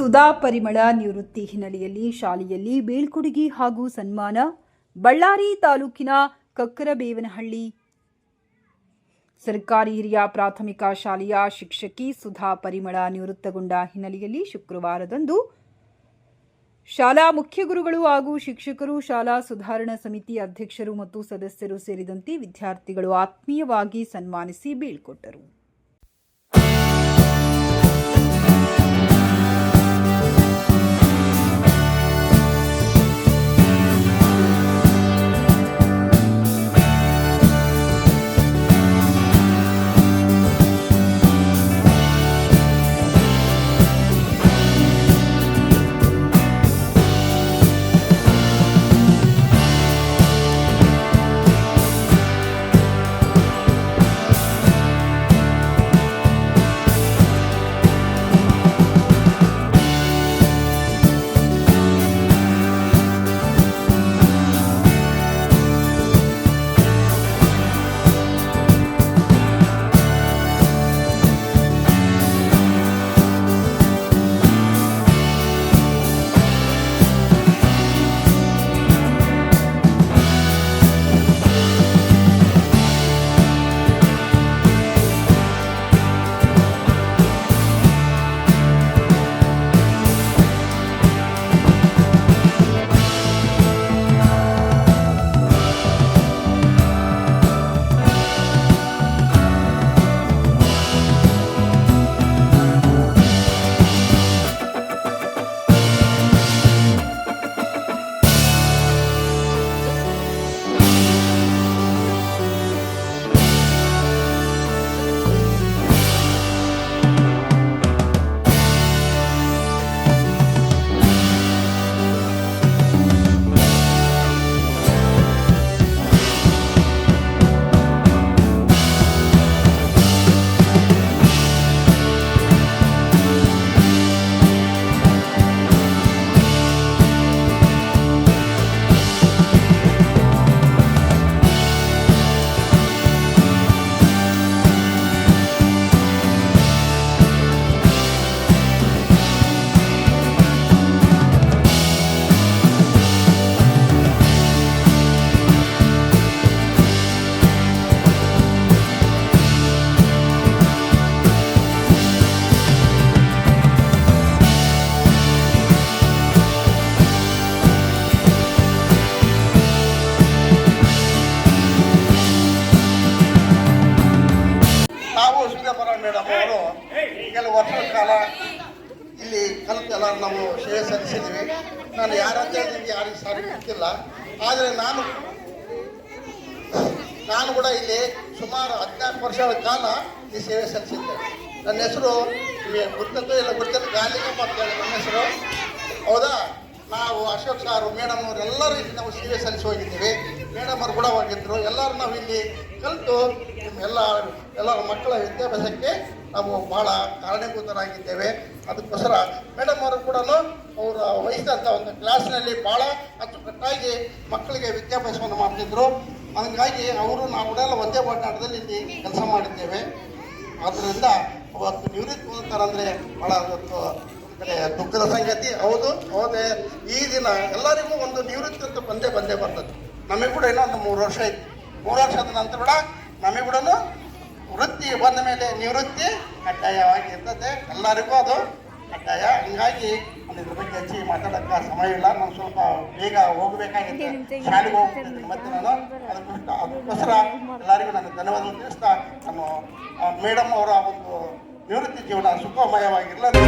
ಸುಧಾ ಪರಿಮಳ ನಿವೃತ್ತಿ ಹಿನ್ನೆಲೆಯಲ್ಲಿ ಶಾಲೆಯಲ್ಲಿ ಬೀಳ್ಕೊಡುಗೆ ಹಾಗೂ ಸನ್ಮಾನ. ಬಳ್ಳಾರಿ ತಾಲೂಕಿನ ಕಕ್ಕರಬೇವನಹಳ್ಳಿ ಸರ್ಕಾರಿ ಹಿರಿಯ ಪ್ರಾಥಮಿಕ ಶಾಲೆಯ ಶಿಕ್ಷಕಿ ಸುಧಾ ಪರಿಮಳ ನಿವೃತ್ತಗೊಂಡ ಹಿನ್ನೆಲೆಯಲ್ಲಿ ಶುಕ್ರವಾರದಂದು ಶಾಲಾ ಮುಖ್ಯ ಗುರುಗಳು ಹಾಗೂ ಶಿಕ್ಷಕರು, ಶಾಲಾ ಸುಧಾರಣಾ ಸಮಿತಿ ಅಧ್ಯಕ್ಷರು ಮತ್ತು ಸದಸ್ಯರು ಸೇರಿದಂತೆ ವಿದ್ಯಾರ್ಥಿಗಳು ಆತ್ಮೀಯವಾಗಿ ಸನ್ಮಾನಿಸಿ ಬೀಳ್ಕೊಟ್ಟರು. ಮೇಡಮ್ ಅವರು ಕೆಲವು ವರ್ಷಗಳ ಕಾಲ ಇಲ್ಲಿ ಕಲಿತೆಲ್ಲ ನಾವು ಸೇವೆ ಸಲ್ಲಿಸಿದ್ದೀವಿ. ನಾನು ಯಾರಂತ ಹೇಳಿದ್ರೆ ಯಾರಿಗೆ ಸಾರಿ ಗೊತ್ತಿಲ್ಲ, ಆದರೆ ನಾನು ಕೂಡ ಇಲ್ಲಿ ಸುಮಾರು 14 ವರ್ಷಗಳ ಕಾಲ ಈ ಸೇವೆ ಸಲ್ಲಿಸಿದ್ದೆ. ನನ್ನ ಹೆಸರು ಗೊತ್ತಂತೂ ಇಲ್ಲ ಗೊತ್ತಿಲ್ಲ, ಗಾಲಿಗಪ್ಪ ಅಂತ ಹೇಳಿ ನನ್ನ ಹೆಸರು. ಹೌದಾ, ನಾವು ಅಶೋಕ್ ಸಾರು ಮೇಡಮ್ ಅವರೆಲ್ಲರೂ ಇಲ್ಲಿ ನಾವು ಸೇವೆ ಸಲ್ಲಿಸಿ ಹೋಗಿದ್ದೀವಿ. ಮೇಡಮ್ ಅವರು ಕೂಡ ಹೋಗಿದ್ರು. ಎಲ್ಲರೂ ನಾವು ಇಲ್ಲಿ ಕಲಿತು ಎಲ್ಲರ ಮಕ್ಕಳ ವಿದ್ಯಾಭ್ಯಾಸಕ್ಕೆ ನಾವು ಭಾಳ ಕಾರಣೀಭೂತರಾಗಿದ್ದೇವೆ. ಅದಕ್ಕೋಸ್ಕರ ಮೇಡಮ್ ಅವರು ಕೂಡ ಅವರ ವಹಿಸಿದಂಥ ಒಂದು ಕ್ಲಾಸ್ನಲ್ಲಿ ಭಾಳ ಅಚ್ಚುಕಟ್ಟಾಗಿ ಮಕ್ಕಳಿಗೆ ವಿದ್ಯಾಭ್ಯಾಸವನ್ನು ಮಾಡ್ತಿದ್ರು. ಹಾಗಾಗಿ ಅವರು ನಾವುಗಳೆಲ್ಲ ಒಂದೇ ಒಡನಾಟದಲ್ಲಿ ಇಲ್ಲಿ ಕೆಲಸ ಮಾಡಿದ್ದೇವೆ. ಆದ್ದರಿಂದ ಅವತ್ತು ನಿವೃತ್ತಿ ಹೊಂದುತ್ತಾರಂದರೆ ಭಾಳ ಅವತ್ತು ಕಡೆ ದುಃಖದ ಸಂಗತಿ. ಹೌದೇ ಈ ದಿನ ಎಲ್ಲರಿಗೂ ಒಂದು ನಿವೃತ್ತಿ ಅಂತ ಬಂದೇ ಬರ್ತದೆ. ನಮಗೆ ಕೂಡ ಇನ್ನೊಂದು 3 ವರ್ಷ ಐತಿ. 3 ವರ್ಷದ ನಂತರ ಕೂಡ ನಮಗೆ ಕೂಡ ವೃತ್ತಿ ಬಂದ ಮೇಲೆ ನಿವೃತ್ತಿ ಕಡ್ಡಾಯವಾಗಿ ಇರ್ತದೆ, ಎಲ್ಲರಿಗೂ ಅದು ಕಡ್ಡಾಯ. ಹೀಗಾಗಿ ಇದ್ರ ಬಗ್ಗೆ ಹೆಚ್ಚಿಗೆ ಮಾತಾಡೋಕ್ಕೆ ಸಮಯ ಇಲ್ಲ. ನಾನು ಸ್ವಲ್ಪ ಬೇಗ ಹೋಗಬೇಕಾಗಿತ್ತು, ಶಾಲೆಗೆ ಹೋಗ್ತಿದ್ದೀನಿ ಮತ್ತೆ ನಾನು. ಅದಕ್ಕೋಸ್ಕರ ಎಲ್ಲರಿಗೂ ನಾನು ಧನ್ಯವಾದಗಳು ತಿಳಿಸ್ತಾ ನಾನು ಮೇಡಮ್ ಅವರ ಒಂದು ನಿವೃತ್ತಿ ಜೀವನ ಸುಖಮಯವಾಗಿರಲಿ.